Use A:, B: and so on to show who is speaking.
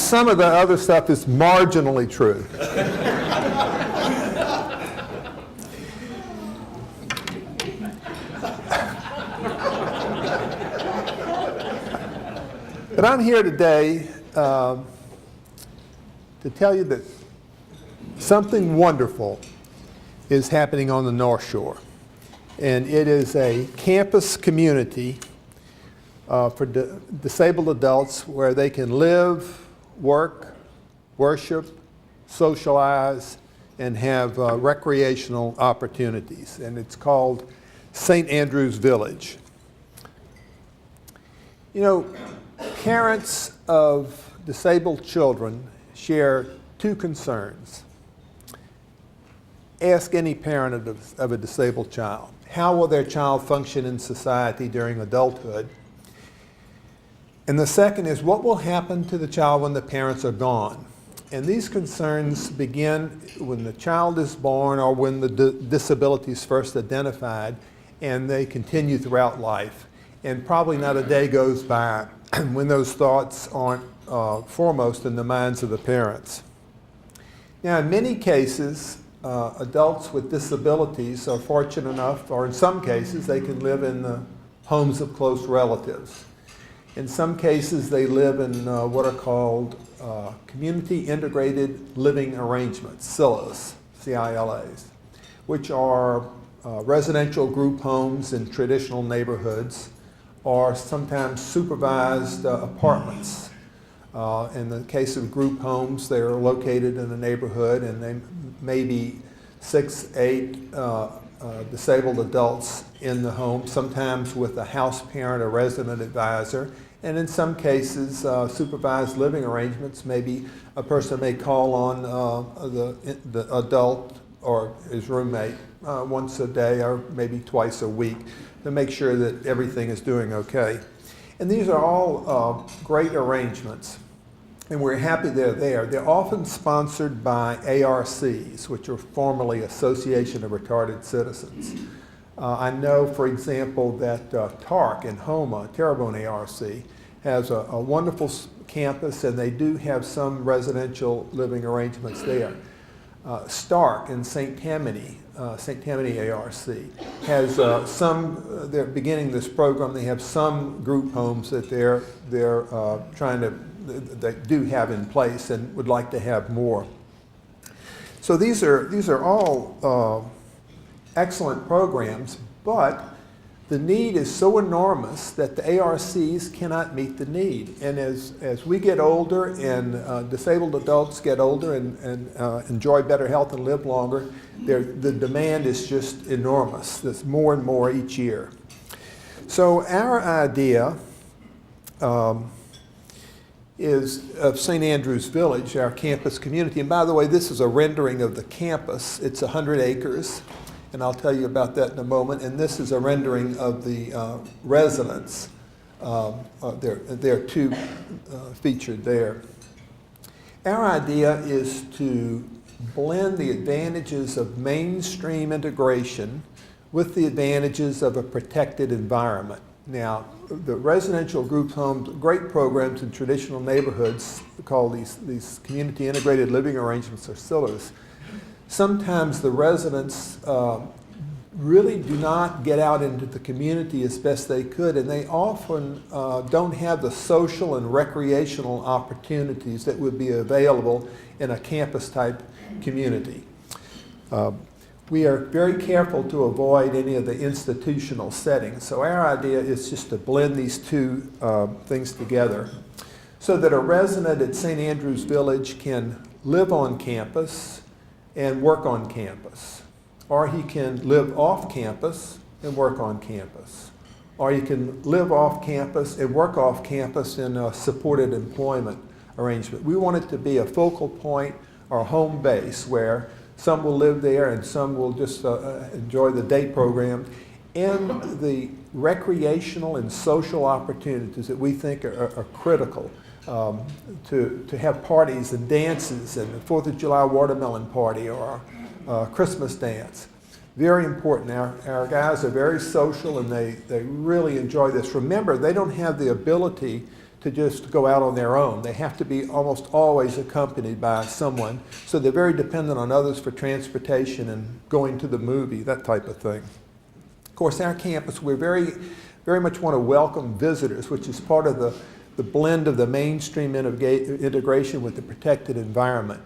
A: some of the other stuff is marginally true. But I'm here today to tell you that something wonderful is happening on the North Shore. And it is a campus community for disabled adults where they can live, work, worship, socialize, and have recreational opportunities. And it's called St. Andrew's Village. You know, parents of disabled children share two concerns. Ask any parent of a disabled child. How will their child function in society during adulthood? And the second is, what will happen to the child when the parents are gone? And these concerns begin when the child is born or when the disability is first identified, and they continue throughout life. And probably not a day goes by when those thoughts aren't foremost in the minds of the parents. Now, in many cases, adults with disabilities are fortunate enough, or in some cases, they can live in the homes of close relatives. In some cases, they live in what are called community integrated living arrangements, CILAs, C-I-L-A's, which are residential group homes in traditional neighborhoods, or sometimes supervised apartments. In the case of group homes, they're located in a neighborhood, and they may be 6, 8 disabled adults in the home, sometimes with a house parent or resident advisor. And in some cases, supervised living arrangements, maybe a person may call on the adult or his roommate once a day or maybe twice a week to make sure that everything is doing okay. And these are all great arrangements, and we're happy they're there. They're often sponsored by ARCs, which are formerly Association of Retarded Citizens. I know, for example, that TARC in Houma, Terrebonne ARC, has a wonderful campus, and they do have some residential living arrangements there. Stark in St. Tammany ARC has they're beginning this program. They have some group homes that they're they do have in place and would like to have more. So these are all excellent programs, but the need is so enormous that the ARCs cannot meet the need. And as we get older and disabled adults get older and enjoy better health and live longer, the demand is just enormous. There's more and more each year. So our idea is of St. Andrew's Village, our campus community. And by the way, this is a rendering of the campus. It's 100 acres. And I'll tell you about that in a moment. And this is a rendering of the residents. There are two featured there. Our idea is to blend the advantages of mainstream integration with the advantages of a protected environment. Now, the residential group homes, great programs in traditional neighborhoods called these community integrated living arrangements, or CILAs. Sometimes the residents really do not get out into the community as best they could, and they often don't have the social and recreational opportunities that would be available in a campus-type community. We are very careful to avoid any of the institutional settings, so our idea is just to blend these two things together so that a resident at St. Andrew's Village can live on campus and work on campus. Or he can live off campus and work on campus. Or you can live off campus and work off campus in a supported employment arrangement. We want it to be a focal point or home base where some will live there and some will just enjoy the day program, and the recreational and social opportunities that we think are critical. To have parties and dances and the 4th of July watermelon party or a Christmas dance. Very important. Our guys are very social, and they really enjoy this. Remember, they don't have the ability to just go out on their own. They have to be almost always accompanied by someone. So they're very dependent on others for transportation and going to the movie, that type of thing. Of course, our campus, we're very much want to welcome visitors, which is part of the blend of the mainstream integration with the protected environment.